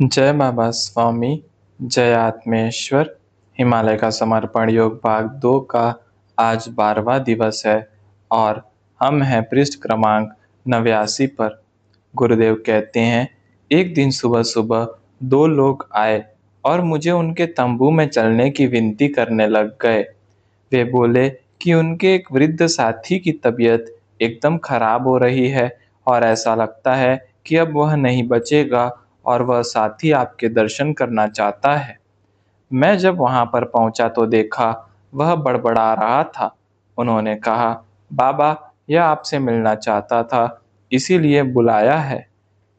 जय बाबा स्वामी, जय आत्मेश्वर। हिमालय का समर्पण योग भाग 2 का आज 12वां दिवस है और हम हैं पृष्ठ क्रमांक 89 पर। गुरुदेव कहते हैं, एक दिन सुबह सुबह 2 लोग आए और मुझे उनके तंबू में चलने की विनती करने लग गए। वे बोले कि उनके एक वृद्ध साथी की तबीयत एकदम खराब हो रही है और ऐसा लगता है कि अब वह नहीं बचेगा और वह साथी आपके दर्शन करना चाहता है। मैं जब वहां पर पहुंचा तो देखा वह बड़बड़ा रहा था। उन्होंने कहा, बाबा, यह आपसे मिलना चाहता था, इसीलिए बुलाया है।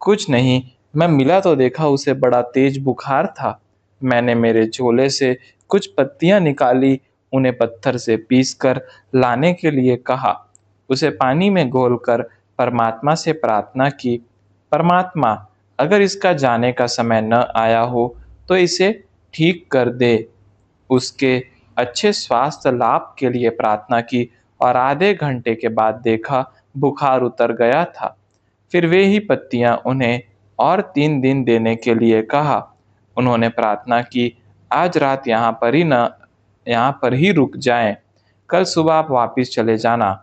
कुछ नहीं, मैं मिला तो देखा उसे बड़ा तेज बुखार था। मैंने मेरे झोले से कुछ पत्तियां निकाली, उन्हें पत्थर से पीसकर लाने के लिए कहा। उसे पानी में घोलकर परमात्मा से प्रार्थना की, परमात्मा, अगर इसका जाने का समय न आया हो तो इसे ठीक कर दे। उसके अच्छे स्वास्थ्य लाभ के लिए प्रार्थना की और आधे घंटे के बाद देखा बुखार उतर गया था। फिर वे ही पत्तियां उन्हें और 3 दिन देने के लिए कहा। उन्होंने प्रार्थना की, आज रात यहाँ पर ही रुक जाएं। कल सुबह आप वापिस चले जाना।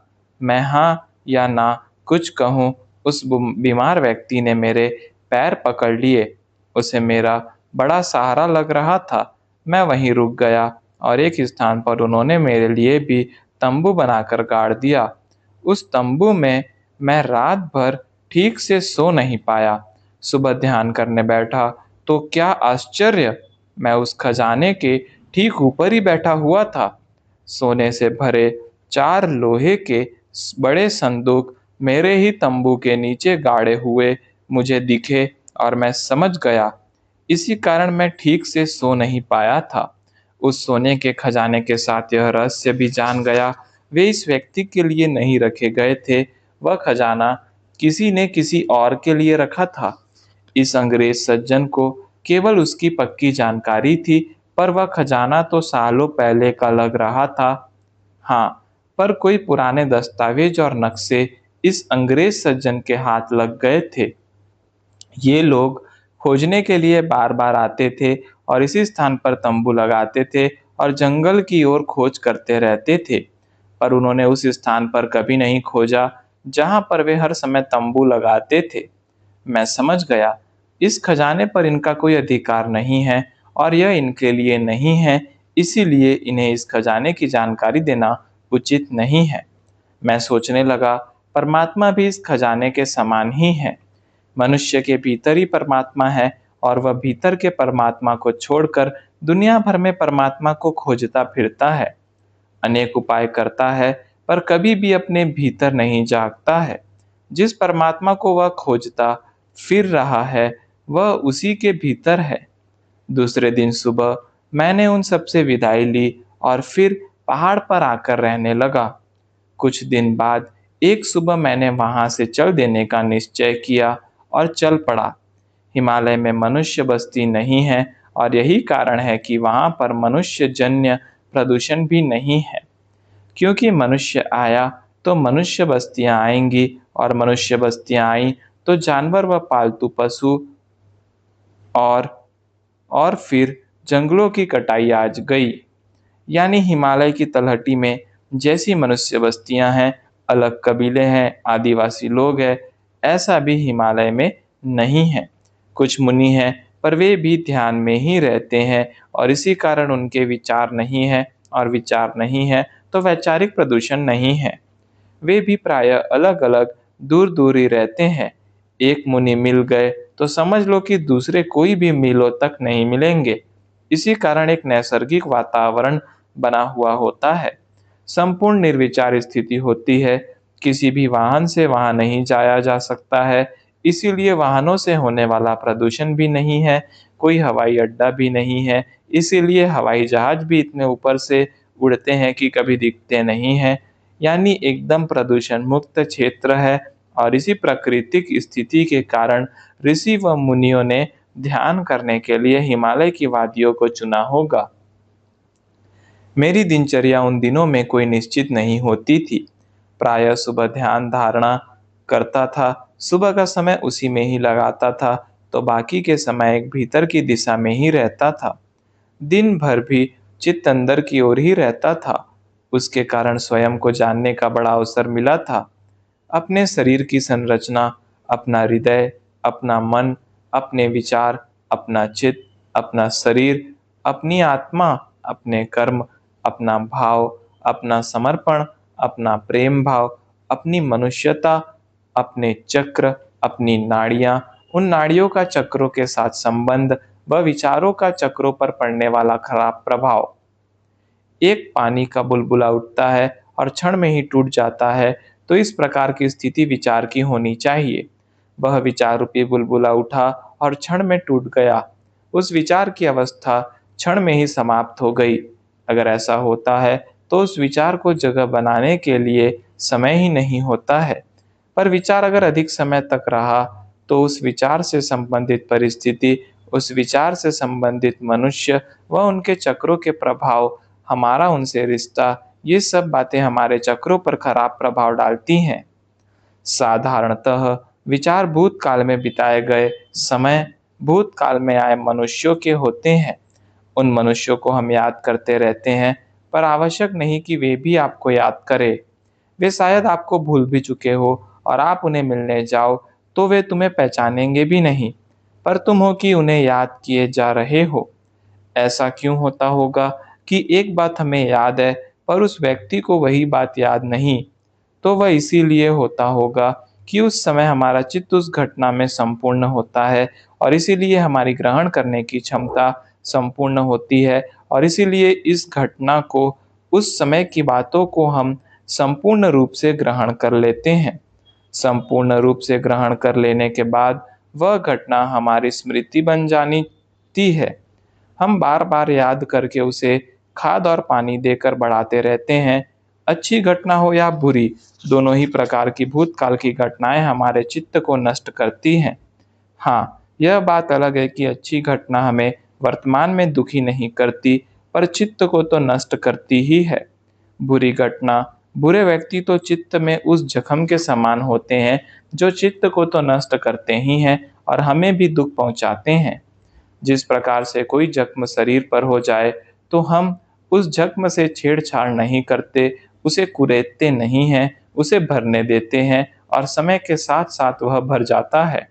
मैं हाँ या ना कुछ कहूँ, उस बीमार व्यक्ति ने मेरे पैर पकड़ लिए। उसे मेरा बड़ा सहारा लग रहा था। मैं वहीं रुक गया और एक स्थान पर उन्होंने मेरे लिए भी तंबू बनाकर गाड़ दिया। उस तंबू में मैं रात भर ठीक से सो नहीं पाया। सुबह ध्यान करने बैठा तो क्या आश्चर्य! मैं उस खजाने के ठीक ऊपर ही बैठा हुआ था। सोने से भरे 4 लोहे के बड़े संदूक मेरे ही तंबू के नीचे गाड़े हुए मुझे दिखे और मैं समझ गया। इसी कारण मैं ठीक से सो नहीं पाया था। उस सोने के खजाने के साथ यह रहस्य भी जान गया, वे इस व्यक्ति के लिए नहीं रखे गए थे, वह खजाना किसी ने किसी और के लिए रखा था। इस अंग्रेज सज्जन को केवल उसकी पक्की जानकारी थी, पर वह खजाना तो सालों पहले का लग रहा था। हाँ, पर कोई पुराने दस्तावेज और नक्शे इस अंग्रेज सज्जन के हाथ लग गए थे। ये लोग खोजने के लिए बार-बार आते थे और इसी स्थान पर तंबू लगाते थे और जंगल की ओर खोज करते रहते थे। पर उन्होंने उस स्थान पर कभी नहीं खोजा, जहाँ पर वे हर समय तंबू लगाते थे। मैं समझ गया, इस खजाने पर इनका कोई अधिकार नहीं है और यह इनके लिए नहीं है, इसीलिए इन्हें इस खजाने की जानकारी देना उचित नहीं है। मैं सोचने लगा, परमात्मा भी इस खजाने के समान ही है। मनुष्य के भीतर ही परमात्मा है और वह भीतर के परमात्मा को छोड़कर दुनिया भर में परमात्मा को खोजता फिरता है। अनेक उपाय करता है, पर कभी भी अपने भीतर नहीं झाँकता है। जिस परमात्मा को वह खोजता फिर रहा है, वह उसी के भीतर है। दूसरे दिन सुबह मैंने उन सब से विदाई ली और फिर पहाड़ पर आकर रहने लगा। कुछ दिन बाद एक सुबह मैंने वहां से चल देने का निश्चय किया और चल पड़ा। हिमालय में मनुष्य बस्ती नहीं है और यही कारण है कि वहां पर मनुष्य जन्य प्रदूषण भी नहीं है। क्योंकि मनुष्य आया तो मनुष्य बस्तियां आएंगी और मनुष्य बस्तियां आई तो जानवर व पालतू पशु और और फिर जंगलों की कटाई आज गई। यानी हिमालय की तलहटी में जैसी मनुष्य बस्तियां हैं, अलग कबीले हैं, आदिवासी लोग हैं, ऐसा भी हिमालय में नहीं है। कुछ मुनि हैं, पर वे भी ध्यान में ही रहते हैं और इसी कारण उनके विचार नहीं है और विचार नहीं है तो वैचारिक प्रदूषण नहीं है। वे भी प्रायः अलग-अलग, दूर-दूर ही रहते हैं। एक मुनि मिल गए तो समझ लो कि दूसरे कोई भी मीलों तक नहीं मिलेंगे। इसी कारण एक नैसर्गिक वातावरण बना हुआ होता है। संपूर्ण निर्विचार स्थिति होती है। किसी भी वाहन से वहां नहीं जाया जा सकता है, इसीलिए वाहनों से होने वाला प्रदूषण भी नहीं है। कोई हवाई अड्डा भी नहीं है, इसीलिए हवाई जहाज भी इतने ऊपर से उड़ते हैं कि कभी दिखते नहीं हैं। यानी एकदम प्रदूषण मुक्त क्षेत्र है और इसी प्राकृतिक स्थिति के कारण ऋषि व मुनियों ने ध्यान करने के लिए हिमालय की वादियों को चुना होगा। मेरी दिनचर्या उन दिनों में कोई निश्चित नहीं होती थी। प्रायः सुबह ध्यान धारणा करता था, सुबह का समय उसी में ही लगाता था, तो बाकी के समय एक भीतर की दिशा में ही रहता था। दिन भर भी चित्त अंदर की ओर ही रहता था। उसके कारण स्वयं को जानने का बड़ा अवसर मिला था। अपने शरीर की संरचना, अपना हृदय, अपना मन, अपने विचार, अपना चित्त, अपना शरीर, अपनी आत्मा, अपने कर्म, अपना भाव, अपना समर्पण, अपना प्रेम भाव, अपनी मनुष्यता, अपने चक्र, अपनी नाड़ियां, उन नाड़ियों का चक्रों के साथ संबंध व विचारों का चक्रों पर पड़ने वाला खराब प्रभाव। एक पानी का बुलबुला उठता है और क्षण में ही टूट जाता है, तो इस प्रकार की स्थिति विचार की होनी चाहिए। वह विचार रूपी बुलबुला उठा और क्षण में टूट गया। उस विचार की अवस्था क्षण में ही समाप्त हो गई। अगर ऐसा होता है तो उस विचार को जगह बनाने के लिए समय ही नहीं होता है। पर विचार अगर अधिक समय तक रहा तो उस विचार से संबंधित परिस्थिति, उस विचार से संबंधित मनुष्य व उनके चक्रों के प्रभाव, हमारा उनसे रिश्ता, ये सब बातें हमारे चक्रों पर खराब प्रभाव डालती हैं। साधारणतः विचार भूतकाल में बिताए गए समय, भूतकाल में आए मनुष्यों के होते हैं। उन मनुष्यों को हम याद करते रहते हैं, पर आवश्यक नहीं कि वे भी आपको याद करें। वे शायद आपको भूल भी चुके हो और आप उन्हें मिलने जाओ तो वे तुम्हें पहचानेंगे भी नहीं, पर तुम हो कि उन्हें याद किए जा रहे हो। ऐसा क्यों होता होगा कि एक बात हमें याद है पर उस व्यक्ति को वही बात याद नहीं? तो वह इसीलिए होता होगा कि उस समय हमारा चित्त उस घटना में संपूर्ण होता है और इसीलिए हमारी ग्रहण करने की क्षमता संपूर्ण होती है और इसीलिए इस घटना को, उस समय की बातों को हम संपूर्ण रूप से ग्रहण कर लेते हैं। संपूर्ण रूप से ग्रहण कर लेने के बाद वह घटना हमारी स्मृति बन जाती है। हम बार-बार याद करके उसे खाद और पानी देकर बढ़ाते रहते हैं। अच्छी घटना हो या बुरी, दोनों ही प्रकार की भूतकाल की घटनाएँ हमारे चित्त को नष्ट करती हैं। हाँ, यह बात अलग है कि अच्छी घटना हमें वर्तमान में दुखी नहीं करती, पर चित्त को तो नष्ट करती ही है। बुरी घटना, बुरे व्यक्ति तो चित्त में उस जख्म के समान होते हैं, जो चित्त को तो नष्ट करते ही हैं और हमें भी दुःख पहुँचाते हैं। जिस प्रकार से कोई जख्म शरीर पर हो जाए, तो हम उस जख्म से छेड़छाड़ नहीं करते, उसे कुरेदते नहीं हैं, उसे भरने देते हैं और समय के साथ-साथ वह भर जाता है।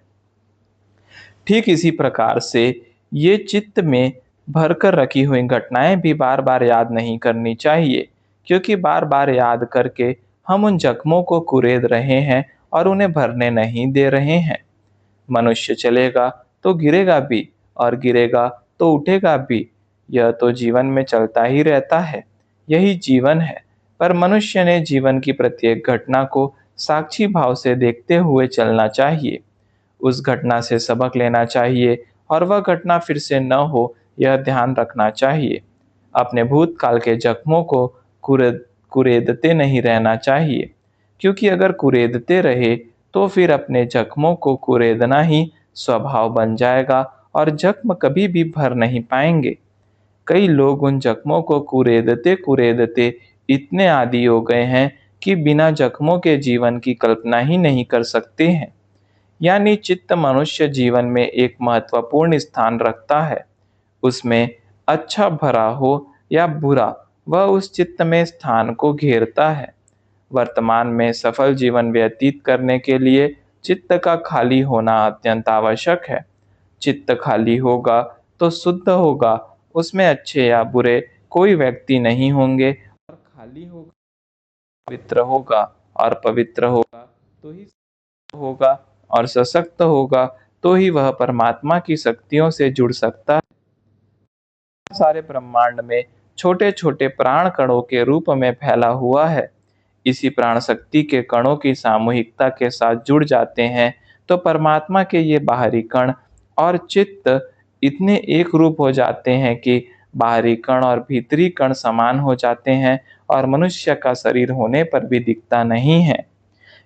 ठीक इसी प्रकार से ये चित्त में भरकर रखी हुई घटनाएँ भी बार-बार याद नहीं करनी चाहिए, क्योंकि बार-बार याद करके हम उन जख्मों को कुरेद रहे हैं और उन्हें भरने नहीं दे रहे हैं। मनुष्य चलेगा तो गिरेगा भी और गिरेगा तो उठेगा भी। यह तो जीवन में चलता ही रहता है। यही जीवन है। पर मनुष्य ने जीवन की प्रत्येक घटना को साक्षी भाव से देखते हुए चलना चाहिए। उस घटना से सबक लेना चाहिए और वह घटना फिर से न हो, यह ध्यान रखना चाहिए। अपने भूतकाल के जख्मों को कुरेदते नहीं रहना चाहिए, क्योंकि अगर कुरेदते रहे तो फिर अपने जख्मों को कुरेदना ही स्वभाव बन जाएगा और जख्म कभी भी भर नहीं पाएंगे। कई लोग उन जख्मों को कुरेदते कुरेदते इतने आदी हो गए हैं कि बिना जख्मों के जीवन की कल्पना ही नहीं कर सकते हैं। यानी चित्त मनुष्य जीवन में एक महत्वपूर्ण स्थान रखता है। उसमें अच्छा भरा हो या बुरा, वह उस चित्त में स्थान को घेरता है। वर्तमान में सफल जीवन व्यतीत करने के लिए चित्त का खाली होना अत्यंत आवश्यक है। चित्त खाली होगा तो शुद्ध होगा, उसमें अच्छे या बुरे कोई व्यक्ति नहीं होंगे और खाली होगा, पवित्र होगा और पवित्र होगा तो ही होगा और सशक्त होगा तो ही वह परमात्मा की शक्तियों से जुड़ सकता है। सारे ब्रह्मांड में छोटे-छोटे प्राण कणों के रूप में फैला हुआ है। इसी प्राण शक्ति के कणों की सामूहिकता के साथ जुड़ जाते हैं, तो परमात्मा के ये बाहरी कण और चित्त इतने एक रूप हो जाते हैं कि बाहरी कण और भीतरी कण समान हो जाते हैं और मनुष्य का शरीर होने पर भी दिखता नहीं है।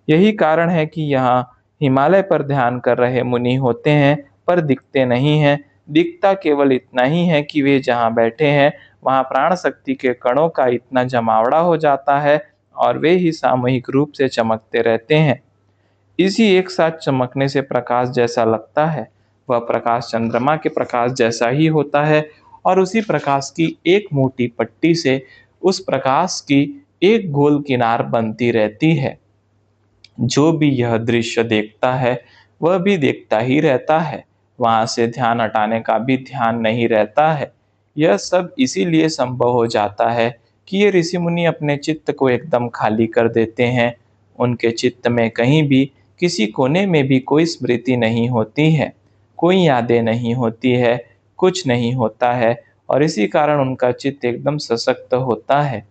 यही कारण है कि यहाँ हिमालय पर ध्यान कर रहे मुनि होते हैं, पर दिखते नहीं हैं। दिखता केवल इतना ही है कि वे जहाँ बैठे हैं, वहाँ प्राण शक्ति के कणों का इतना जमावड़ा हो जाता है और वे ही सामूहिक रूप से चमकते रहते हैं। इसी एक साथ चमकने से प्रकाश जैसा लगता है, वह प्रकाश चंद्रमा के प्रकाश जैसा ही होता है और उसी प्रकाश की एक मोटी पट्टी से उस प्रकाश की एक गोल किनार बनती रहती है। जो भी यह दृश्य देखता है वह भी देखता ही रहता है, वहां से ध्यान हटाने का भी ध्यान नहीं रहता है। यह सब इसीलिए संभव हो जाता है कि ये ऋषि मुनि अपने चित्त को एकदम खाली कर देते हैं। उनके चित्त में कहीं भी किसी कोने में भी कोई स्मृति नहीं होती है, कोई यादें नहीं होती है, कुछ नहीं होता है और इसी कारण उनका चित्त एकदम सशक्त होता है।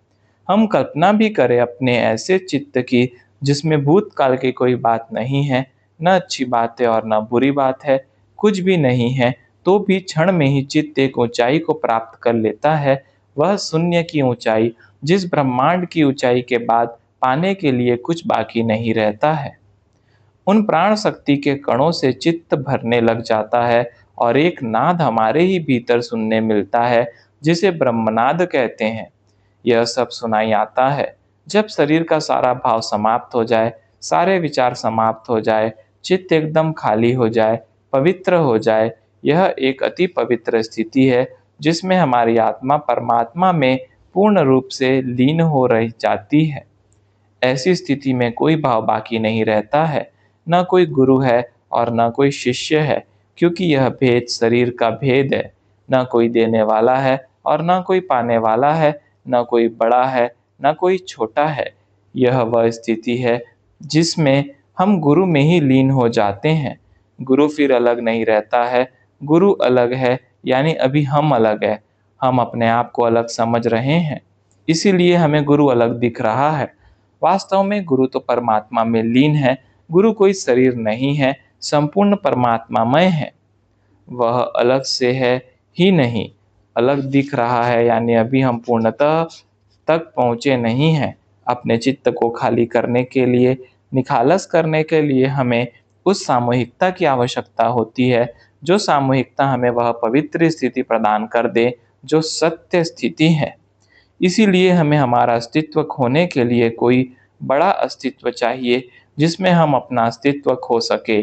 हम कल्पना भी करें अपने ऐसे चित्त की जिसमें भूतकाल की कोई बात नहीं है, न अच्छी बात है और न बुरी बात है, कुछ भी नहीं है, तो भी क्षण में ही चित्त एक ऊंचाई को प्राप्त कर लेता है, वह शून्य की ऊंचाई, जिस ब्रह्मांड की ऊंचाई के बाद पाने के लिए कुछ बाकी नहीं रहता है। उन प्राण शक्ति के कणों से चित्त भरने लग जाता है और एक नाद हमारे ही भीतर सुनने मिलता है, जिसे ब्रह्मनाद कहते हैं। यह सब सुनाई आता है जब शरीर का सारा भाव समाप्त हो जाए, सारे विचार समाप्त हो जाए, चित्त एकदम खाली हो जाए, पवित्र हो जाए। यह एक अति पवित्र स्थिति है जिसमें हमारी आत्मा परमात्मा में पूर्ण रूप से लीन हो रही जाती है। ऐसी स्थिति में कोई भाव बाकी नहीं रहता है, न कोई गुरु है और न कोई शिष्य है, क्योंकि यह भेद शरीर का भेद है। न कोई देने वाला है और न कोई पाने वाला है, न कोई बड़ा है न कोई छोटा है। यह वह स्थिति है जिसमें हम गुरु में ही लीन हो जाते हैं। गुरु फिर अलग नहीं रहता है, गुरु अलग है यानी अभी हम अलग है। हम अपने आप को अलग समझ रहे हैं, इसीलिए हमें गुरु अलग दिख रहा है। वास्तव में गुरु तो परमात्मा में लीन है, गुरु कोई शरीर नहीं है, संपूर्ण परमात्मामय है। वह अलग से है ही नहीं, अलग दिख रहा है यानी अभी हम पूर्णतः तक पहुँचे नहीं हैं। अपने चित्त को खाली करने के लिए, निखालस करने के लिए हमें उस सामूहिकता की आवश्यकता होती है, जो सामूहिकता हमें वह पवित्र स्थिति प्रदान कर दे जो सत्य स्थिति है। इसीलिए हमें हमारा अस्तित्व खोने के लिए कोई बड़ा अस्तित्व चाहिए जिसमें हम अपना अस्तित्व खो सके।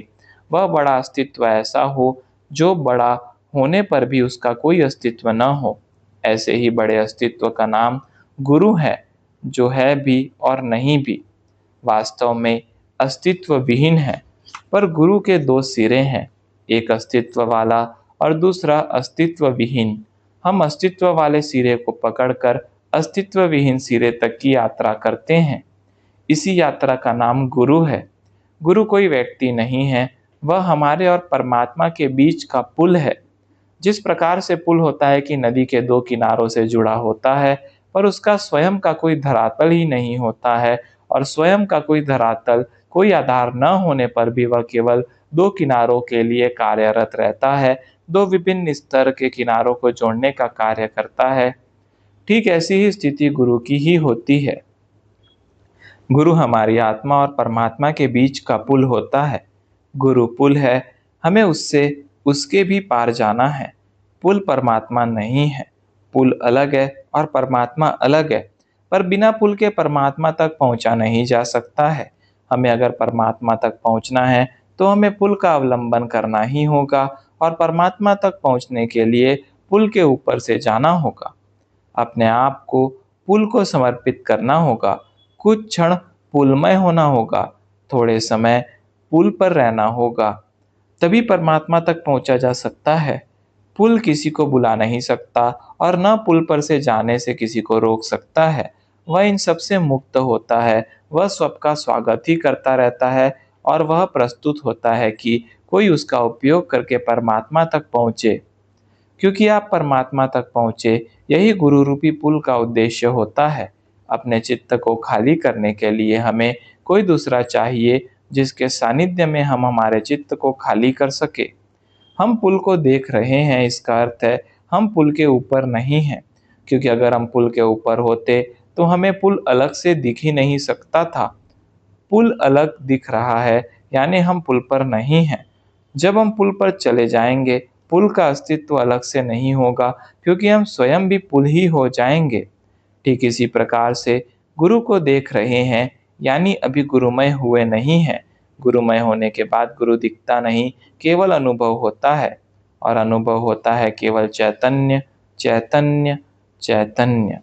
वह बड़ा अस्तित्व ऐसा हो जो बड़ा होने पर भी उसका कोई अस्तित्व न हो। ऐसे ही बड़े अस्तित्व का नाम गुरु है, जो है भी और नहीं भी। वास्तव में अस्तित्व विहीन है, पर गुरु के दो सिरे हैं, एक अस्तित्व वाला और दूसरा अस्तित्व विहीन। हम अस्तित्व वाले सिरे को पकड़कर अस्तित्व विहीन सिरे तक की यात्रा करते हैं। इसी यात्रा का नाम गुरु है। गुरु कोई व्यक्ति नहीं है, वह हमारे और परमात्मा के बीच का पुल है। जिस प्रकार से पुल होता है कि नदी के दो किनारों से जुड़ा होता है, पर उसका स्वयं का कोई धरातल ही नहीं होता है और स्वयं का कोई धरातल, कोई आधार न होने पर भी वह केवल दो किनारों के लिए कार्यरत रहता है, दो विभिन्न स्तर के किनारों को जोड़ने का कार्य करता है। ठीक ऐसी ही स्थिति गुरु की ही होती है। गुरु हमारी आत्मा और परमात्मा के बीच का पुल होता है। गुरु पुल है, हमें उससे उसके भी पार जाना है। पुल परमात्मा नहीं है, पुल अलग है और परमात्मा अलग है, पर बिना पुल के परमात्मा तक पहुंचा नहीं जा सकता है। हमें अगर परमात्मा तक पहुंचना है तो हमें पुल का अवलंबन करना ही होगा और परमात्मा तक पहुंचने के लिए पुल के ऊपर से जाना होगा। अपने आप को पुल को समर्पित करना होगा, कुछ क्षण पुलमय होना होगा, थोड़े समय पुल पर रहना होगा, तभी परमात्मा तक पहुंचा जा सकता है। पुल किसी को बुला नहीं सकता और न पुल पर से जाने से किसी को रोक सकता है। वह इन सब से मुक्त होता है, वह सबका स्वागत ही करता रहता है और वह प्रस्तुत होता है कि कोई उसका उपयोग करके परमात्मा तक पहुँचे। क्योंकि आप परमात्मा तक पहुँचे, यही गुरु रूपी पुल का उद्देश्य होता है। अपने चित्त को खाली करने के लिए हमें कोई दूसरा चाहिए जिसके सानिध्य में हम हमारे चित्त को खाली कर सके। हम पुल को देख रहे हैं, इसका अर्थ है हम पुल के ऊपर नहीं हैं, क्योंकि अगर हम पुल के ऊपर होते तो हमें पुल अलग से दिख ही नहीं सकता था। पुल अलग दिख रहा है यानी हम पुल पर नहीं हैं। जब हम पुल पर चले जाएंगे, पुल का अस्तित्व अलग से नहीं होगा, क्योंकि हम स्वयं भी पुल ही हो जाएंगे। ठीक इसी प्रकार से गुरु को देख रहे हैं यानी अभी गुरुमय हुए नहीं हैं। गुरुमय होने के बाद गुरु दिखता नहीं, केवल अनुभव होता है, और अनुभव होता है केवल चैतन्य, चैतन्य, चैतन्य।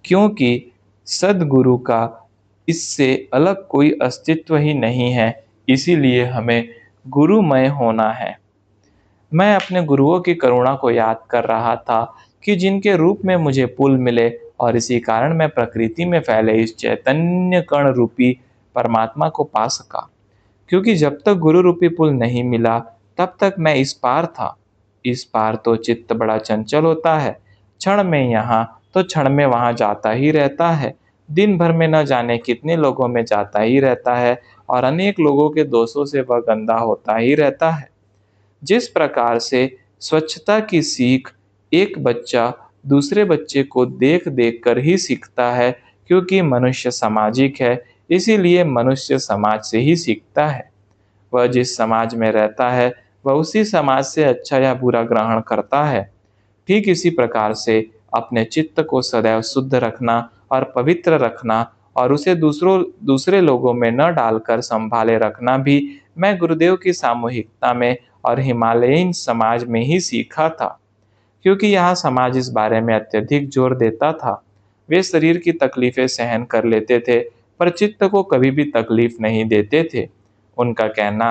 क्योंकि सद्गुरु का इससे अलग कोई अस्तित्व ही नहीं है, इसीलिए हमें गुरुमय होना है। मैं अपने गुरुओं की करुणा को याद कर रहा था कि जिनके रूप में मुझे पुल मिले, और इसी कारण मैं प्रकृति में फैले इस चैतन्य कण रूपी परमात्मा को पा सका। क्योंकि जब तक गुरु रूपी पुल नहीं मिला, तब तक मैं इस पार था। इस पार तो चित्त बड़ा चंचल होता है, क्षण में यहाँ तो क्षण में वहाँ जाता ही रहता है। दिन भर में न जाने कितने लोगों में जाता ही रहता है, और अनेक लोगों के दोषों से वह गंदा होता ही रहता है। जिस प्रकार से स्वच्छता की सीख एक बच्चा दूसरे बच्चे को देख देख कर ही सीखता है, क्योंकि मनुष्य सामाजिक है, इसीलिए मनुष्य समाज से ही सीखता है। वह जिस समाज में रहता है, वह उसी समाज से अच्छा या बुरा ग्रहण करता है। ठीक इसी प्रकार से अपने चित्त को सदैव शुद्ध रखना और पवित्र रखना, और उसे दूसरे लोगों में न डालकर संभाले रखना भी मैं गुरुदेव की सामूहिकता में और हिमालयन समाज में ही सीखा था। क्योंकि यहाँ समाज इस बारे में अत्यधिक जोर देता था। वे शरीर की तकलीफें सहन कर लेते थे, पर चित्त को कभी भी तकलीफ नहीं देते थे। उनका कहना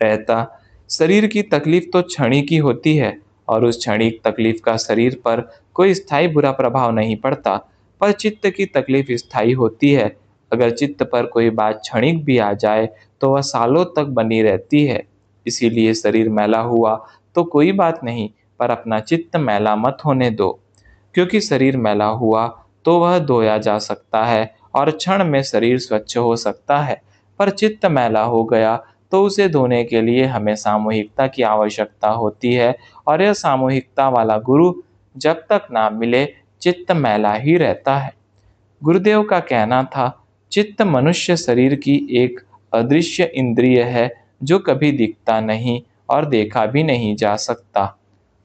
रहता, शरीर की तकलीफ तो क्षणिक की होती है, और उस क्षणिक तकलीफ का शरीर पर कोई स्थायी बुरा प्रभाव नहीं पड़ता, पर चित्त की तकलीफ स्थायी होती है। अगर चित्त पर कोई बात क्षणिक भी आ जाए, तो वह सालों तक बनी रहती है। इसीलिए शरीर मैला हुआ तो कोई बात नहीं, पर अपना चित्त मैला मत होने दो। क्योंकि शरीर मैला हुआ तो वह धोया जा सकता है, और क्षण में शरीर स्वच्छ हो सकता है, पर चित्त मैला हो गया तो उसे धोने के लिए हमें सामूहिकता की आवश्यकता होती है, और यह सामूहिकता वाला गुरु जब तक ना मिले, चित्त मैला ही रहता है। गुरुदेव का कहना था, चित्त मनुष्य शरीर की एक अदृश्य इंद्रिय है, जो कभी दिखता नहीं और देखा भी नहीं जा सकता,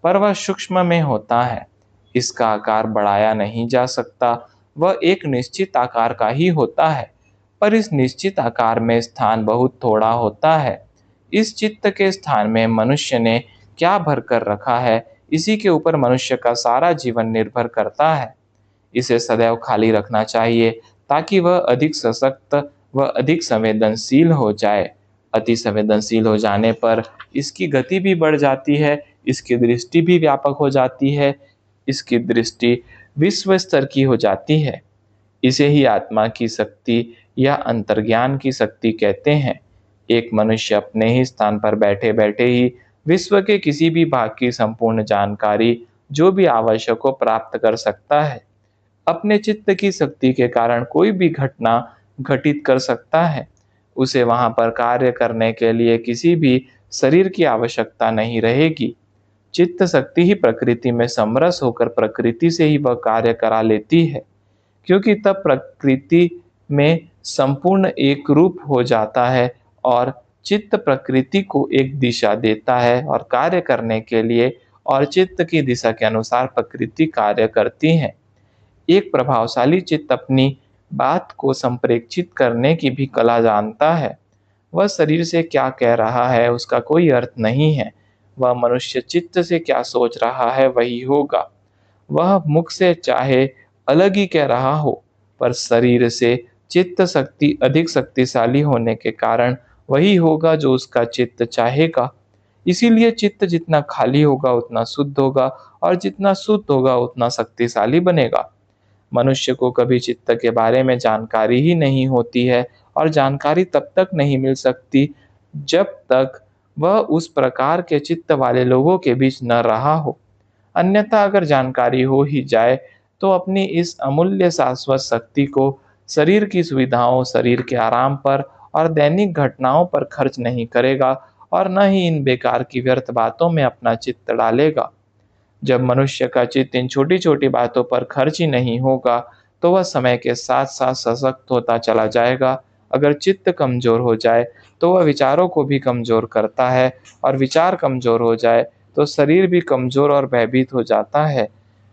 पर वह सूक्ष्म में होता है। इसका आकार बढ़ाया नहीं जा सकता, वह एक निश्चित आकार का ही होता है, पर इस निश्चित आकार में स्थान बहुत थोड़ा होता है। इस चित्त के स्थान में मनुष्य ने क्या भरकर रखा है, इसी के ऊपर मनुष्य का सारा जीवन निर्भर करता है। इसे सदैव खाली रखना चाहिए, ताकि वह अधिक सशक्त व अधिक संवेदनशील हो जाए। अति संवेदनशील हो जाने पर इसकी गति भी बढ़ जाती है, इसकी दृष्टि भी व्यापक हो जाती है, इसकी दृष्टि विश्व स्तर की हो जाती है। इसे ही आत्मा की शक्ति या अंतर्ज्ञान की शक्ति कहते हैं। एक मनुष्य अपने ही स्थान पर बैठे बैठे ही विश्व के किसी भी भाग की संपूर्ण जानकारी जो भी आवश्यक हो प्राप्त कर सकता है। अपने चित्त की शक्ति के कारण कोई भी घटना घटित कर सकता है। उसे वहां पर कार्य करने के लिए किसी भी शरीर की आवश्यकता नहीं रहेगी। चित्त शक्ति ही प्रकृति में समरस होकर प्रकृति से ही वह कार्य करा लेती है, क्योंकि तब प्रकृति में संपूर्ण एक रूप हो जाता है, और चित्त प्रकृति को एक दिशा देता है और कार्य करने के लिए, और चित्त की दिशा के अनुसार प्रकृति कार्य करती है। एक प्रभावशाली चित्त अपनी बात को संप्रेक्षित करने की भी कला जानता है। वह शरीर से क्या कह रहा है उसका कोई अर्थ नहीं है, वह मनुष्य चित्त से क्या सोच रहा है वही होगा। वह मुख से चाहे अलग ही कह रहा हो, पर शरीर से चित्त शक्ति अधिक शक्तिशाली होने के कारण वही होगा जो उसका चित्त चाहेगा। इसीलिए चित्त जितना खाली होगा उतना शुद्ध होगा, और जितना शुद्ध होगा उतना शक्तिशाली बनेगा। मनुष्य को कभी चित्त के बारे में जानकारी ही नहीं होती है, और जानकारी तब तक नहीं मिल सकती जब तक वह उस प्रकार के चित्त वाले लोगों के बीच न रहा हो। अन्यथा अगर जानकारी हो ही जाए, तो अपनी इस अमूल्य शाश्वत शक्ति को शरीर की सुविधाओं, शरीर के आराम पर और दैनिक घटनाओं पर खर्च नहीं करेगा, और न ही इन बेकार की व्यर्थ बातों में अपना चित्त डालेगा। जब मनुष्य का चित्त इन छोटी-छोटी बातों पर खर्च ही नहीं होगा, तो वह समय के साथ-साथ सशक्त होता चला जाएगा। अगर चित्त कमज़ोर हो जाए, तो वह विचारों को भी कमज़ोर करता है, और विचार कमज़ोर हो जाए, तो शरीर भी कमज़ोर और भयभीत हो जाता है।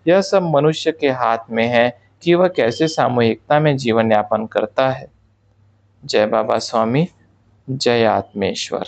यह सब मनुष्य के हाथ में है कि वह कैसे सामूहिकता में जीवन यापन करता है। जय बाबा स्वामी। जय आत्मेश्वर।